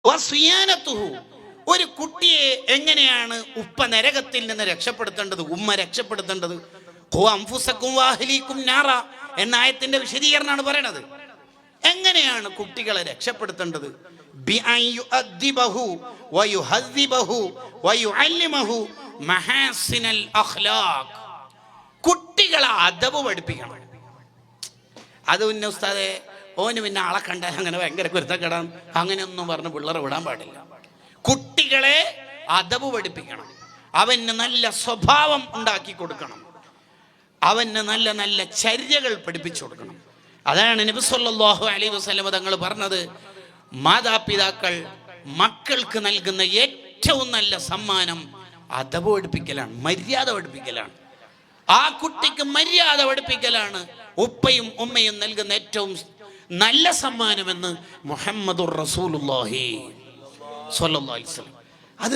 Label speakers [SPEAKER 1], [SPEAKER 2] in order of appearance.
[SPEAKER 1] വസിയാനതുഹു, ഒരു കുട്ടിയെ എങ്ങനെയാണ് ഉപ്പ നരകത്തിൽ നിന്ന് രക്ഷപ്പെടുത്തേണ്ടത്, ഉമ്മ രക്ഷപ്പെടുത്തേണ്ടത്? ഖു അൻഫുസകും വഅഹ്ലീകും നാറ എന്ന ആയത്തിന്റെ വിശദീകരണമാണ് പറയണത്. എങ്ങനെയാണ് കുട്ടികളെ രക്ഷപ്പെടുത്തേണ്ടത്? ബിഅൻ യുഅദ്ദിബഹു വയുഹദ്ദിബഹു വയുഅല്ലിമഹു മഹാസിനൽ അഖ്ലാഖ്. കുട്ടികളെ അദബ് പഠിപ്പിക്കണം. അത് പിന്നെ ഉസ്താദേ ഓന് പിന്നെ ആളെ കണ്ടാൽ അങ്ങനെ ഭയങ്കര കുരുത്തക്കെടാൻ അങ്ങനെയൊന്നും പറഞ്ഞ് പിള്ളേരെ വിടാൻ പാടില്ല. കുട്ടികളെ അദബ് പഠിപ്പിക്കണം. അവന് നല്ല സ്വഭാവം ഉണ്ടാക്കി കൊടുക്കണം. അവന് നല്ല നല്ല ചര്യകൾ പഠിപ്പിച്ചു കൊടുക്കണം. അതാണ് നബി സല്ലല്ലാഹു അലൈഹി വസല്ലം തങ്ങൾ പറഞ്ഞത്, മാതാപിതാക്കൾ മക്കൾക്ക് നൽകുന്ന ഏറ്റവും നല്ല സമ്മാനം അദബ് പഠിപ്പിക്കലാണ്, മര്യാദ പഠിപ്പിക്കലാണ്. ആ കുട്ടിക്ക് മര്യാദ പഠിപ്പിക്കലാണ് ഉപ്പയും ഉമ്മയും നൽകുന്ന ഏറ്റവും നല്ല സമ്മാനമെന്ന് മുഹമ്മദുർ റസൂലുള്ളാഹി സ്വല്ലല്ലാഹു അലൈഹി വസല്ലം. അത്